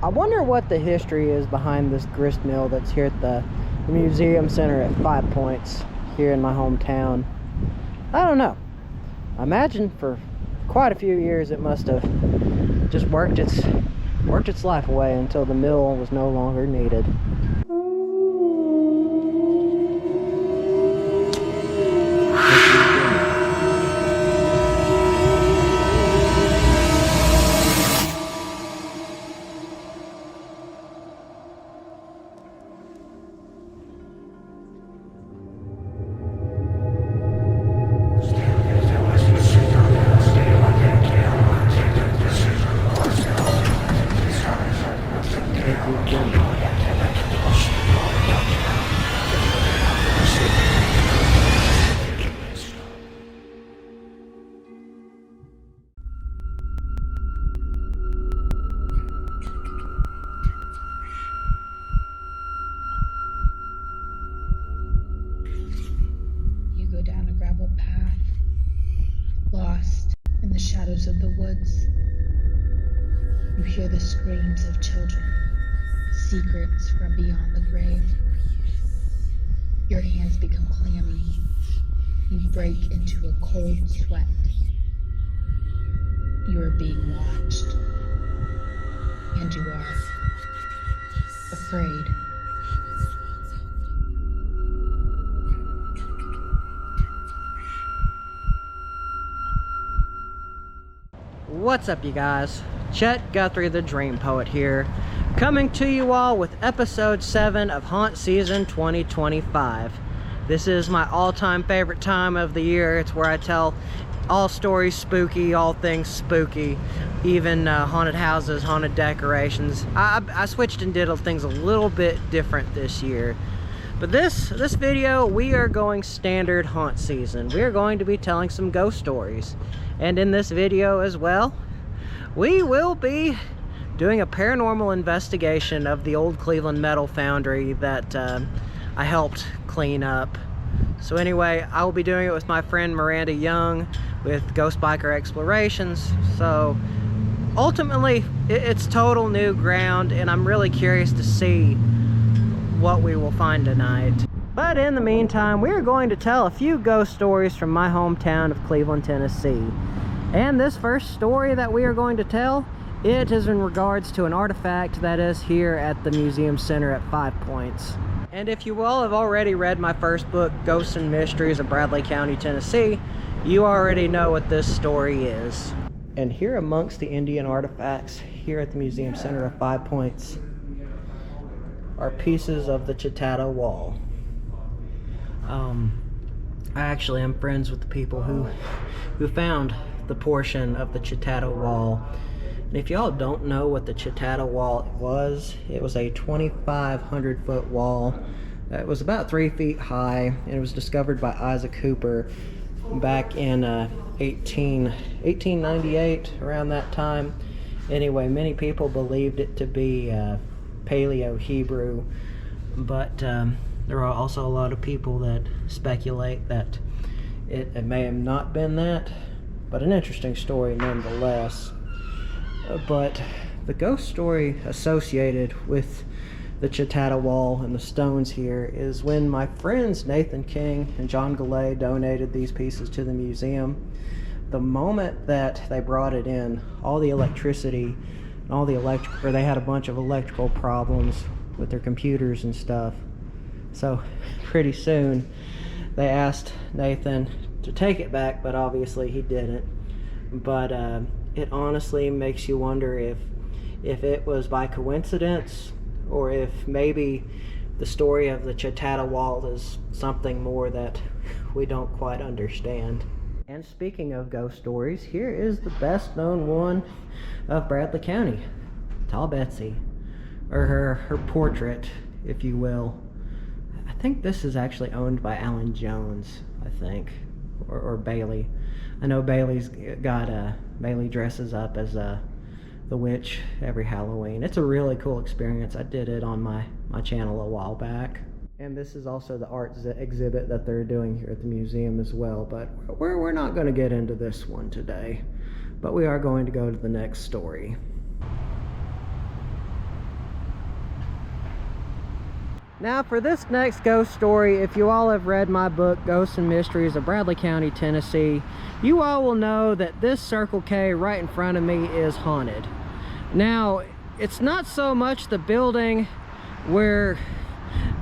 I wonder what the history is behind this grist mill that's here at the museum center at 5 Points here in my hometown. I don't know. I imagine for quite a few years it must have just worked its life away until the mill was no longer needed. You go down a gravel path, lost in the shadows of the woods. You hear the screams of children, secrets from beyond the grave. Your hands become clammy. You break into a cold sweat. You are being watched, and you are afraid. What's up, you guys? Chet-Guthrie the Dream Poet here, coming to you all with episode 7 of Haunt Season 2025. This is my all-time favorite time of the year. It's where I tell all stories spooky, all things spooky, even haunted houses, haunted decorations. I switched and did things a little bit different this year. But this video, we are going standard haunt season. We are going to be telling some ghost stories. And in this video as well, we will be doing a paranormal investigation of the old Cleveland metal foundry that I helped clean up. So anyway, I will be doing it with my friend Miranda Young with Ghost Biker Explorations. So ultimately, it's total new ground, and I'm really curious to see what we will find tonight. But in the meantime, we're going to tell a few ghost stories from my hometown of Cleveland, Tennessee. And this first story that we are going to tell, it is in regards to an artifact that is here at the museum center at 5 Points. And if you all have already read my first book, Ghosts and Mysteries of Bradley County, Tennessee, you already know what this story is. And here amongst the Indian artifacts here at the museum center of 5 Points are pieces of the Chautauqua wall. I actually am friends with the people who found the portion of the Chautauqua wall. And if y'all don't know what the Chautauqua wall was, it was a 2,500 foot wall. It was about 3 feet high, and it was discovered by Isaac Hooper back in 1898, around that time. Anyway, many people believed it to be Paleo-Hebrew, but there are also a lot of people that speculate that it may have not been that, but an interesting story nonetheless. But the ghost story associated with the Chautauqua wall and the stones here is when my friends Nathan King and John Galley donated these pieces to the museum. The moment that they brought it in, all the electricity, all the they had a bunch of electrical problems with their computers and stuff. So pretty soon they asked Nathan to take it back, but obviously he didn't. But it honestly makes you wonder if it was by coincidence, or if maybe the story of the Chautauqua wall is something more that we don't quite understand. And speaking of ghost stories, here is the best known one of Bradley County, Tall Betsy, or her portrait, if you will. I think this is actually owned by Alan Jones, I think, or Bailey. I know Bailey's got Bailey dresses up as the witch every Halloween. It's a really cool experience. I did it on my channel a while back. And this is also the art exhibit that they're doing here at the museum as well, but we're not going to get into this one today, but we are going to go to the next story. Now for this next ghost story, if you all have read my book, Ghosts and Mysteries of Bradley County, Tennessee, you all will know that this Circle K right in front of me is haunted. Now, it's not so much the building where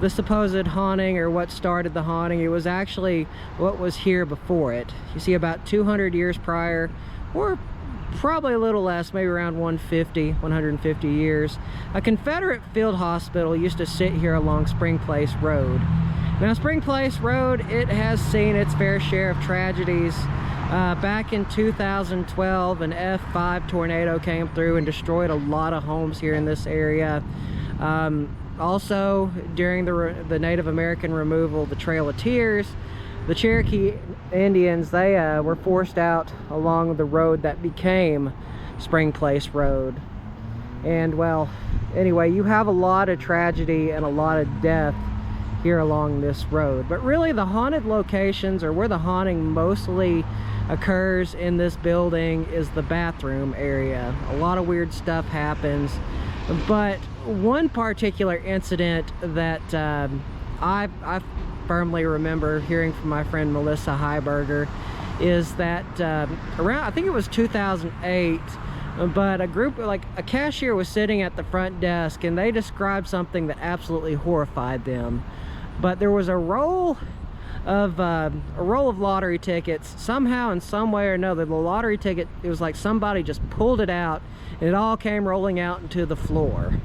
the supposed haunting or what started the haunting. It was actually what was here before it. You see, about 200 years prior, or probably a little less, maybe around 150 years, a Confederate field hospital used to sit here along Spring Place Road. Now, Spring Place Road, it has seen its fair share of tragedies. Back in 2012, an F5 tornado came through and destroyed a lot of homes here in this area. Also, during the Native American removal, the Trail of Tears, the Cherokee Indians, they were forced out along the road that became Spring Place Road. And well, anyway, you have a lot of tragedy and a lot of death here along this road. But really, the haunted locations, or where the haunting mostly occurs in this building, is the bathroom area. A lot of weird stuff happens. But one particular incident that I firmly remember hearing from my friend Melissa Heiberger is that around, I think it was 2008, but a cashier was sitting at the front desk, and they described something that absolutely horrified them. But there was a roll of lottery tickets. Somehow, in some way or another, the lottery ticket, it was like somebody just pulled it out, and it all came rolling out into the floor.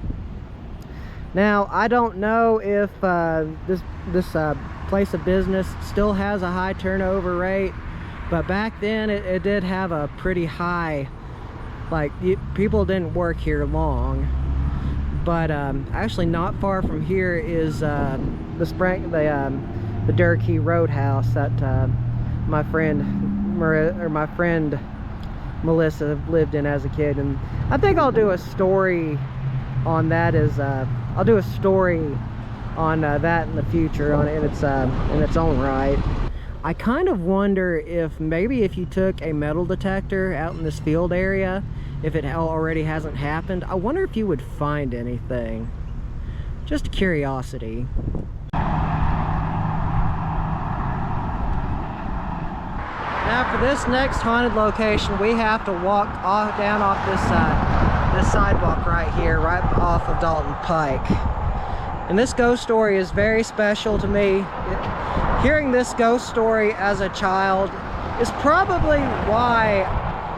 Now, I don't know if this place of business still has a high turnover rate, but back then it did have a pretty high, people didn't work here long. But actually, not far from here is the Durkee Roadhouse that my friend Melissa lived in as a kid, and I think I'll do a story on that I'll do a story on that in the future in its own right. I kind of wonder if maybe if you took a metal detector out in this field area, if it already hasn't happened, I wonder if you would find anything. Just curiosity. Now for this next haunted location, we have to walk down off this sidewalk right here, right off of Dalton Pike. And this ghost story is very special to me. Hearing this ghost story as a child is probably why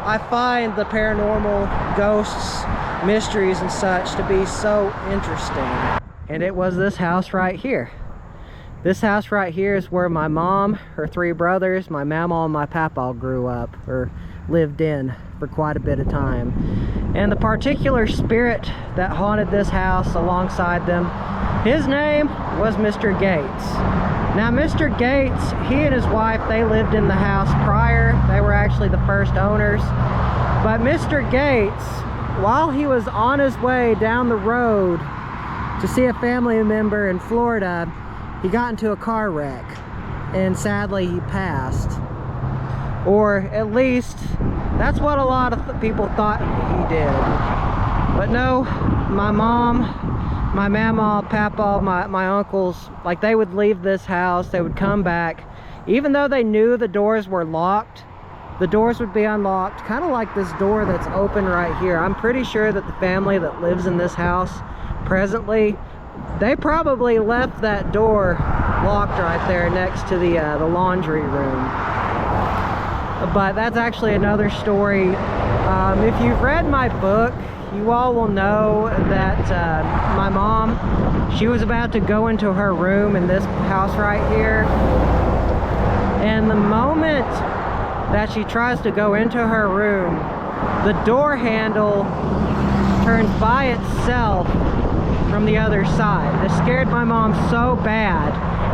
I find the paranormal, ghosts, mysteries and such to be so interesting. And it was this house right here. This house right here is where my mom, her three brothers, my mama, and my papa grew up, or lived in for quite a bit of time. And the particular spirit that haunted this house alongside them, his name was Mr. Gates. Now, Mr. Gates, he and his wife, they lived in the house prior. They were actually the first owners. But Mr. Gates, while he was on his way down the road to see a family member in Florida, he got into a car wreck, and sadly he passed. Or at least that's what a lot of people thought he did. But no, my mom, my mama, papa, my uncles, they would leave this house, they would come back. Even though they knew the doors were locked, the doors would be unlocked, kind of like this door that's open right here. I'm pretty sure that the family that lives in this house presently, they probably left that door locked right there next to the laundry room. But that's actually another story. If you've read my book, you all will know that my mom, she was about to go into her room in this house right here. And the moment that she tries to go into her room, the door handle turns by itself from the other side. This scared my mom so bad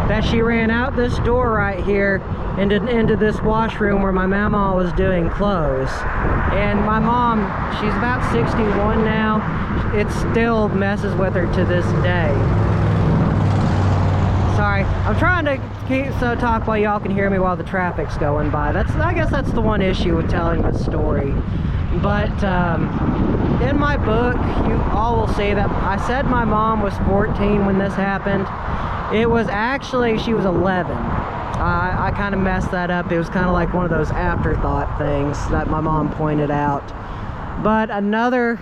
that she ran out this door right here and into this washroom where my mama was doing clothes. And my mom, she's about 61 now. It still messes with her to this day. Sorry, I'm trying to talk while y'all can hear me while the traffic's going by. I guess that's the one issue with telling this story. But in my book, you all will see that I said my mom was 14 when this happened. It was actually, she was 11. I kind of messed that up. It was kind of like one of those afterthought things that my mom pointed out. But another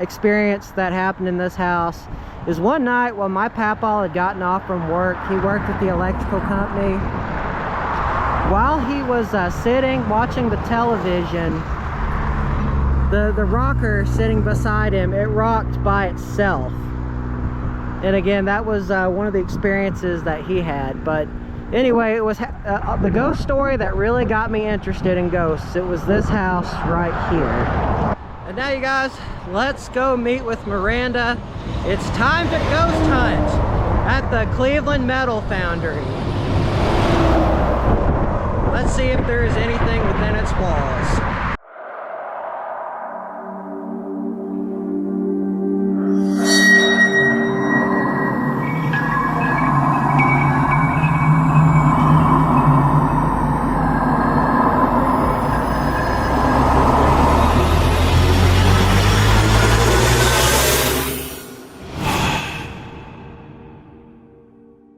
experience that happened in this house is one night when my papa had gotten off from work. He worked at the electrical company. While he was sitting watching the television, the rocker sitting beside him, it rocked by itself. And again, that was one of the experiences that he had. But anyway, it was the ghost story that really got me interested in ghosts. It was this house right here. And now, you guys, let's go meet with Miranda. It's time to ghost hunt at the Cleveland Metal Foundry. Let's see if there is anything within its walls.